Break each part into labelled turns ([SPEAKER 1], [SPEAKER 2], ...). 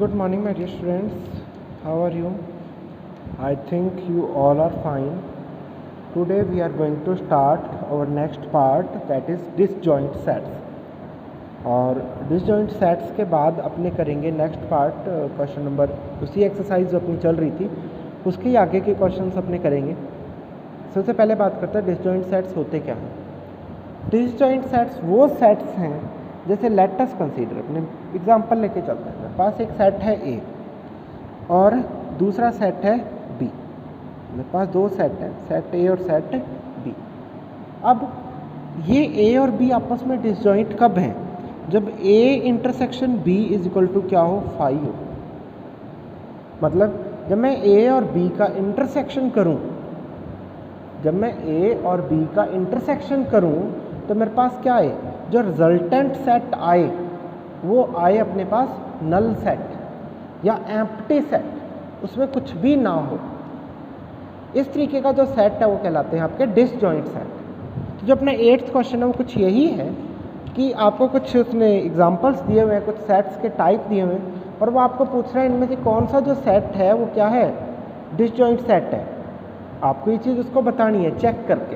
[SPEAKER 1] Good morning, my dear students. How are you? I think you all are fine. Today we are going to start our next part, that is disjoint sets. और disjoint sets के बाद अपने करेंगे next part question number, उसी exercise जो अपनी चल रही थी उसके ही आगे के क्वेश्चंस अपने करेंगे। सबसे पहले बात करते हैं डिसजॉइंट सेट्स होते क्या हैं। डिसजॉइंट सेट्स वो सेट्स हैं, जैसे लेट अस कंसीडर, अपने एग्जांपल लेके चलते हैं। मेरे पास एक सेट है ए और दूसरा सेट है बी। मेरे पास दो सेट हैं, सेट ए और सेट बी। अब ये ए और बी आपस में डिसजॉइंट कब हैं? जब A intersection B is equal to क्या हो, फाई हो। मतलब जब मैं ए और बी का इंटरसेक्शन करूं, जब मैं ए और बी का इंटरसेक्शन करूं तो मेरे पास क्या आए, जो रिजल्टेंट सेट आए वो आए अपने पास नल सेट या एम्प्टी सेट, उसमें कुछ भी ना हो। इस तरीके का जो सेट है वो कहलाते हैं आपके डिसजॉइंट सेट। तो जो अपना 8th क्वेश्चन है वो कुछ यही है कि आपको कुछ उसने एग्जांपल्स दिए हुए हैं, कुछ सेट्स के टाइप दिए हुए हैं और वो आपको पूछ रहा है इनमें से कौन सा जो सेट है वो क्या है, डिसजॉइंट सेट है। आपको ये चीज़ उसको बतानी है चेक करके।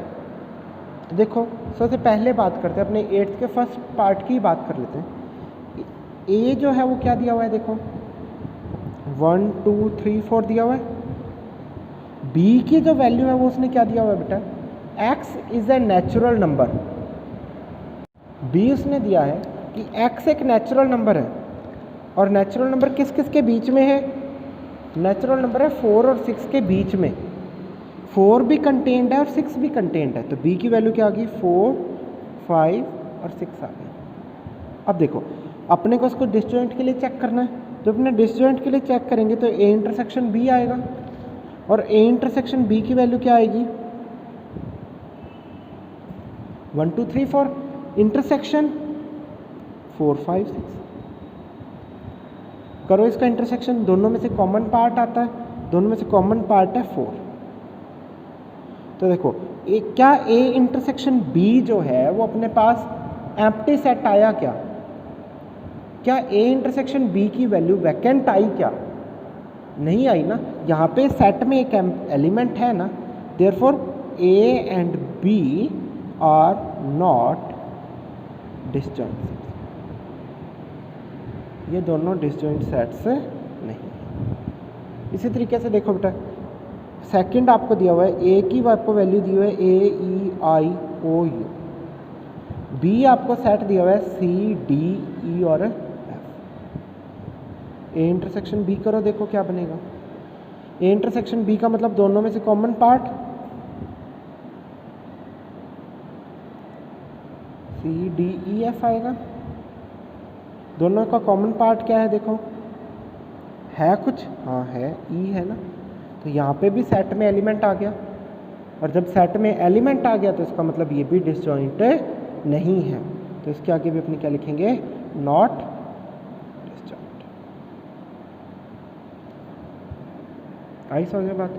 [SPEAKER 1] तो देखो सबसे पहले बात करते हैं अपने 8th के फर्स्ट पार्ट की बात कर लेते हैं। ए जो है वो क्या दिया हुआ है, देखो 1 2 3 4 दिया हुआ है। बी की जो वैल्यू है वो उसने क्या दिया हुआ है बेटा, x is a natural number. B उसने दिया है कि x एक नेचुरल नंबर है, और नेचुरल नंबर किस किस के बीच में है, नेचुरल नंबर है 4 और 6 के बीच में। 4 भी कंटेंड है और 6 भी कंटेंड है, तो b की वैल्यू क्या आ गई, 4 5 और 6 आ गई। अब देखो अपने को उसको डिसजॉइंट के लिए चेक करना है। जब अपने डिसजॉइंट के लिए चेक करेंगे तो a इंटरसेक्शन b आएगा, और a इंटरसेक्शन b की वैल्यू क्या आएगी, 1 2 3 4, इंटरसेक्शन 4 5 6। करो इसका इंटरसेक्शन, दोनों में से कॉमन पार्ट आता है, दोनों में से कॉमन पार्ट है 4। तो देखो क्या a इंटरसेक्शन b जो है वो अपने पास एम्प्टी सेट आया क्या, क्या a इंटरसेक्शन b की वैल्यू वैकेंट आई क्या, नहीं आई ना। यहाँ पे सेट में एक एलिमेंट है ना, therefore a and b are not disjoint. ये दोनों डिसजॉइंट सेट्स नहीं। इसी तरीके से देखो बेटा, सेकंड आपको दिया हुआ है, ए की आपको वैल्यू दी हुई है ए ई आई ओ यू, बी आपको सेट दिया हुआ है सी डी ई और एफ। ए इंटरसेक्शन बी करो, देखो क्या बनेगा। ए इंटरसेक्शन बी का मतलब दोनों में से common part C D E F आएगा। दोनों का कॉमन पार्ट क्या है, देखो है कुछ, हाँ है, ई है ना। तो यहाँ पे भी सेट में एलिमेंट आ गया, और जब सेट में एलिमेंट आ गया तो इसका मतलब ये भी डिसजॉइंट नहीं है। तो इसके आगे भी अपने क्या लिखेंगे, नॉट डिसजॉइंट। आई समझ में बात।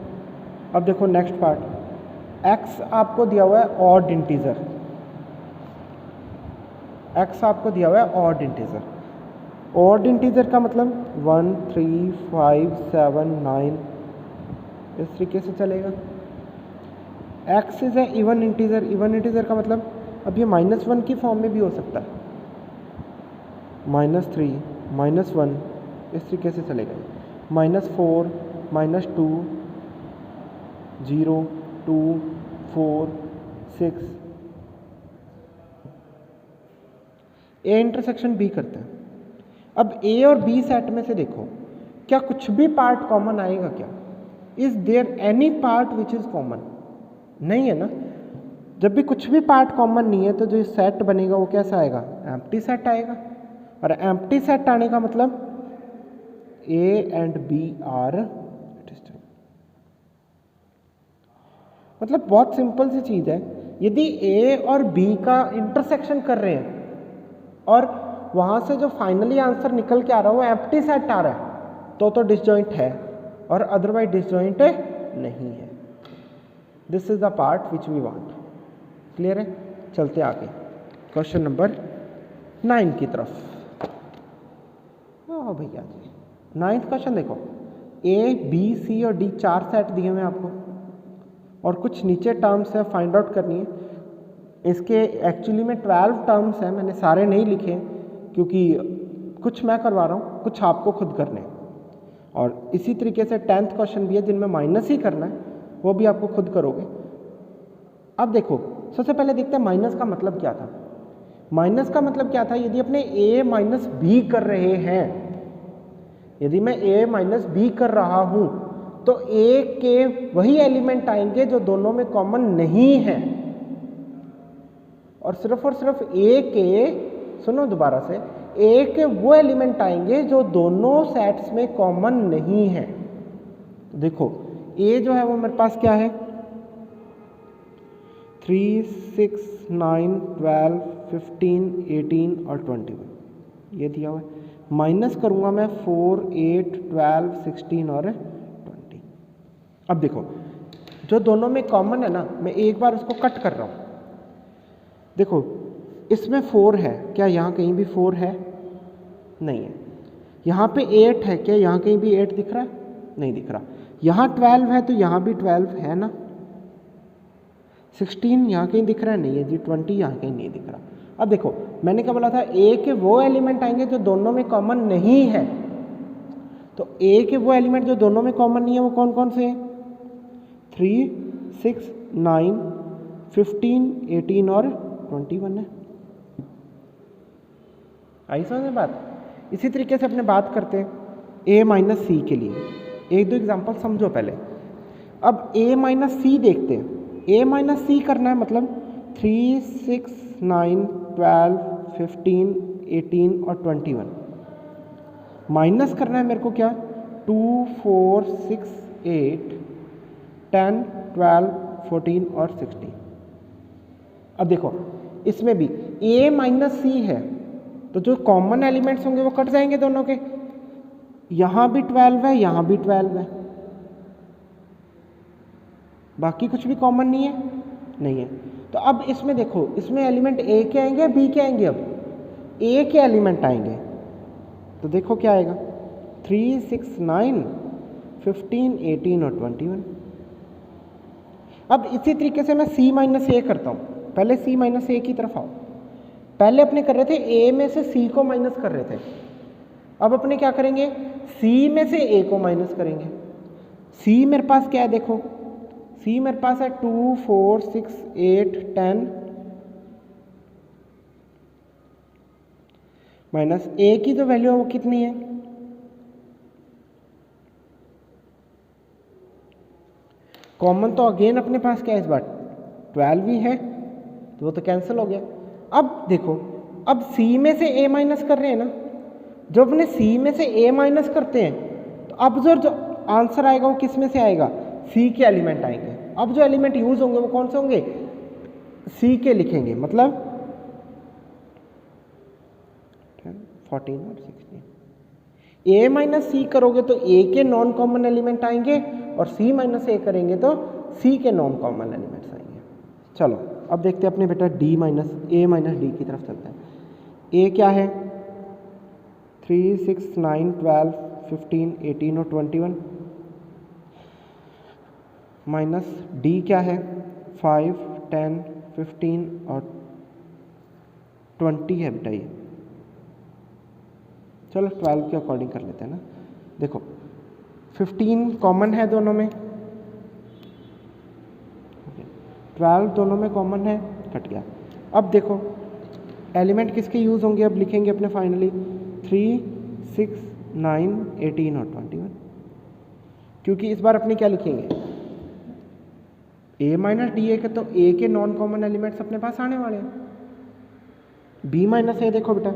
[SPEAKER 1] अब देखो नेक्स्ट पार्ट, x आपको दिया हुआ है ऑड इंटीजर, x आपको दिया हुआ है ऑड इंटीजर। ऑड इंटीजर का मतलब 1 3 5 7 9 इस तरीके से चलेगा। x is a even integer, even integer का मतलब अब ये -1 की फॉर्म में भी हो सकता है, -3 -1 इस तरीके से चलेगा। -4 -2 0 2 4 6। ए इंटरसेक्शन बी करते हैं। अब ए और बी सेट में से देखो क्या कुछ भी पार्ट कॉमन आएगा क्या, is there any part which is common, नहीं है ना। जब भी कुछ भी पार्ट कॉमन नहीं है तो जो सेट बनेगा वो कैसा आएगा, एम्प्टी सेट आएगा। और एम्प्टी सेट आने का मतलब A and B are disjoint. मतलब बहुत सिंपल सी चीज है, यदि ए और बी का इंटरसेक्शन कर रहे हैं और वहां से जो फाइनली आंसर निकल के आ रहा है वो एम्प्टी सेट आ रहा है तो डिसजॉइंट है, और अदरवाइज डिसजॉइंट नहीं है। This is the part which we want. Clear है। चलते आगे क्वेश्चन नंबर 9 की तरफ। ओ भैया जी नाइन्थ क्वेश्चन देखो, ए बी सी और डी 4 सेट दिए हुए हैं आपको और कुछ नीचे टर्म्स है, फाइंड आउट करनी है। इसके एक्चुअली में 12 टर्म्स हैं, मैंने सारे नहीं लिखे क्योंकि कुछ मैं करवा रहा हूँ, कुछ आपको खुद करने हैं। और इसी तरीके से 10th क्वेश्चन भी है जिनमें माइनस ही करना है, वो भी आपको खुद करोगे। अब देखो, सबसे पहले देखते हैं माइनस का मतलब क्या था। माइनस का मतलब क्या था, यदि अपने a माइनस बी कर रहे हैं, यदि मैं a माइनस बी कर रहा हूं तो a के वही एलिमेंट आएंगे जो दोनों में कॉमन नहीं है, और सिर्फ a के, सुनो दोबारा से, a के वो एलिमेंट आएंगे जो दोनों सेट्स में कॉमन नहीं है। तो देखो a जो है वो मेरे पास क्या है, 3, 6, 9, 12, 15, 18 और 21 ये दिया हुआ है। माइनस करूंगा मैं 4, 8, 12, 16 और 20। अब देखो जो दोनों में कॉमन है ना, मैं एक बार उसको कट कर रहा हूं। देखो इसमें 4 है, क्या यहाँ कहीं भी 4 है? नहीं है। यहाँ पे 8 है, क्या यहाँ कहीं भी 8 दिख रहा है? नहीं दिख रहा। यहाँ 12 है तो यहाँ भी 12 है ना। 16 यहाँ कहीं दिख रहा है? नहीं है जी। 20 यहाँ कहीं नहीं दिख रहा। अब देखो मैंने क्या बोला था, ए के वो एलिमेंट आएंगे जो दोनों में कॉमन नहीं है। तो ए के वो एलिमेंट जो दोनों में कॉमन नहीं है वो कौन कौन से हैं? 3, 6, 9, 15, 18 और 21 है। आई समझ में बात? इसी तरीके से अपने बात करते हैं a माइनस सी के लिए। एक दो एग्जांपल समझो पहले। अब a माइनस सी देखते हैं। a माइनस सी करना है मतलब 3, 6, 9, 12, 15, 18 और 21 माइनस करना है मेरे को क्या, 2, 4, 6, 8, 10, 12, 14 और 16। अब देखो इसमें भी a माइनस सी है तो जो कॉमन एलिमेंट्स होंगे वो कट जाएंगे दोनों के। यहां भी 12 है, यहां भी 12 है, बाकी कुछ भी कॉमन नहीं है, नहीं है। तो अब इसमें देखो, इसमें एलिमेंट a के आएंगे b के आएंगे? अब a के एलिमेंट आएंगे तो देखो क्या आएगा, 3, 6, 9, 15, 18 और 21। अब इसी तरीके से मैं c माइनस ए करता हूँ। पहले c माइनस ए की तरफ आओ। पहले अपने कर रहे थे a में से c को माइनस कर रहे थे, अब अपने क्या करेंगे, c में से a को माइनस करेंगे। c मेरे पास क्या है देखो, c मेरे पास है 2, 4, 6, 8, 10 माइनस a की जो वैल्यू है वो कितनी है, कॉमन तो अगेन अपने पास क्या है इस बार 12 ही है, तो वो तो कैंसिल हो गया। अब देखो, अब c में से a माइनस कर रहे हैं ना, जो अपने c में से a माइनस करते हैं तो अब जो आंसर आएगा वो किस में से आएगा, c के एलिमेंट आएंगे। अब जो एलिमेंट यूज होंगे वो कौन से होंगे, c के लिखेंगे, मतलब 14 और 16। a माइनस सी करोगे तो a के नॉन कॉमन एलिमेंट आएंगे और c माइनस ए करेंगे तो c के नॉन कॉमन एलिमेंट्स आएंगे। चलो अब देखते हैं अपने बेटा d minus a minus D की तरफ चलते हैं। a क्या है, 3, 6, 9, 12, 15, 18 और 21 माइनस d क्या है, 5, 10, 15 और 20 है बेटा ये। चलो 12 के अकॉर्डिंग कर लेते हैं ना। देखो 15 कॉमन है दोनों में, 12 दोनों में कॉमन है, कट गया। अब देखो एलिमेंट किसके यूज होंगे, अब लिखेंगे अपने फाइनली 3, 6, 9, 18 और 21, क्योंकि इस बार अपने क्या लिखेंगे, a माइनस डी ए के, तो a के नॉन कॉमन एलिमेंट्स अपने पास आने वाले हैं। b माइनस ए देखो बेटा,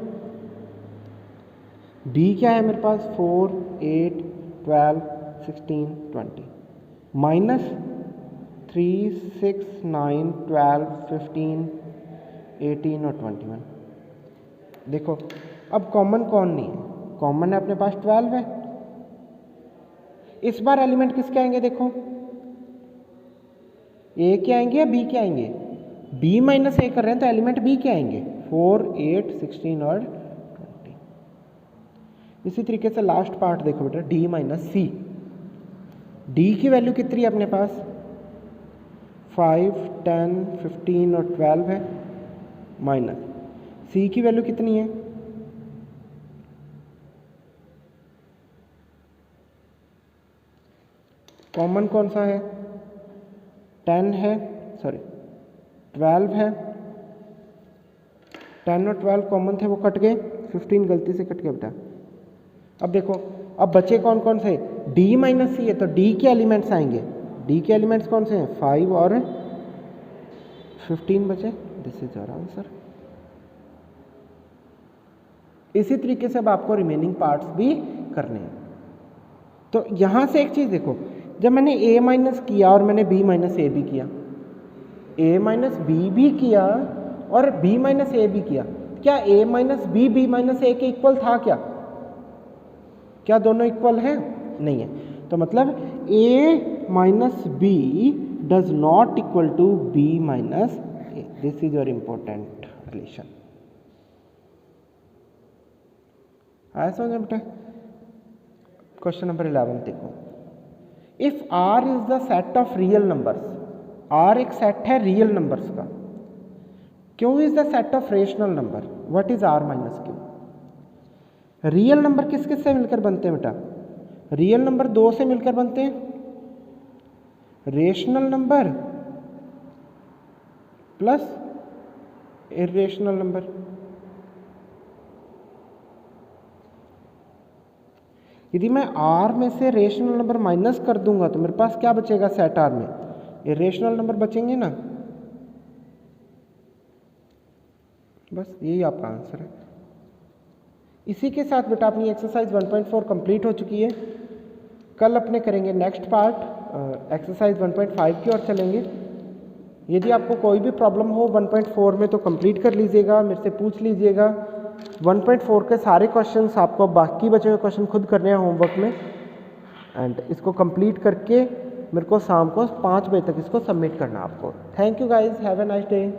[SPEAKER 1] b क्या है मेरे पास, 4, 8, 12, 16, 20 माइनस 3, 6, 9, 12, 15, 18 और 21। देखो अब कॉमन कौन नहीं है, कॉमन है अपने पास 12 है। इस बार एलिमेंट किसके आएंगे देखो, a के आएंगे या b के आएंगे, b माइनस ए कर रहे हैं तो एलिमेंट b के आएंगे, 4, 8, 16 और 20। इसी तरीके से लास्ट पार्ट देखो बेटा, डी माइनस सी। डी की वैल्यू कितनी है अपने पास, 5, 10, 15 और 12 है, माइनस सी की वैल्यू कितनी है, कॉमन कौन सा है, 10 है, सॉरी 12 है, 10 और 12 कॉमन थे, वो कट गए, 15 गलती से कट गया बेटा। अब देखो, अब बचे कौन कौन से, d माइनस सी है, तो d के एलिमेंट्स आएंगे, d के एलिमेंट्स कौन से हैं, 5 और 15 बचे, दिस इज आवर आंसर। इसी तरीके से अब आपको रिमेनिंग पार्ट्स भी करने हैं। तो यहाँ से एक चीज़ देखो, जब मैंने a माइनस किया और मैंने b माइनस ए भी किया, a माइनस बी भी किया और b माइनस ए भी किया, क्या a माइनस बी माइनस ए के इक्वल था क्या दोनों इक्वल हैं, नहीं है। तो मतलब a minus B does not equal to b minus A, this is your important relation. आया समझ में बेटा। क्वेश्चन नंबर 11 देखो, if r is the set of real numbers, r एक सेट है रियल नंबर्स का, q is the set of rational number, what is r minus q। Real number किस किस से मिलकर बनते हैं बेटा, रियल नंबर 2 से मिलकर बनते हैं, rational number plus irrational number. यदि मैं r में से रेशनल नंबर माइनस कर दूंगा तो मेरे पास क्या बचेगा, सेट r में इरेशनल नंबर बचेंगे ना, बस यही आपका आंसर है। इसी के साथ बेटा अपनी एक्सरसाइज 1.4 कंप्लीट हो चुकी है। कल अपने करेंगे नेक्स्ट पार्ट, एक्सरसाइज 1.5 की ओर चलेंगे। यदि आपको कोई भी प्रॉब्लम हो 1.4 में तो कंप्लीट कर लीजिएगा, मेरे से पूछ लीजिएगा। 1.4 के सारे क्वेश्चंस आपको, बाकी बचे हुए क्वेश्चन खुद करने हैं होमवर्क में, एंड इसको कंप्लीट करके मेरे को शाम को 5 बजे तक इसको सबमिट करना आपको। Thank you guys, have a nice day.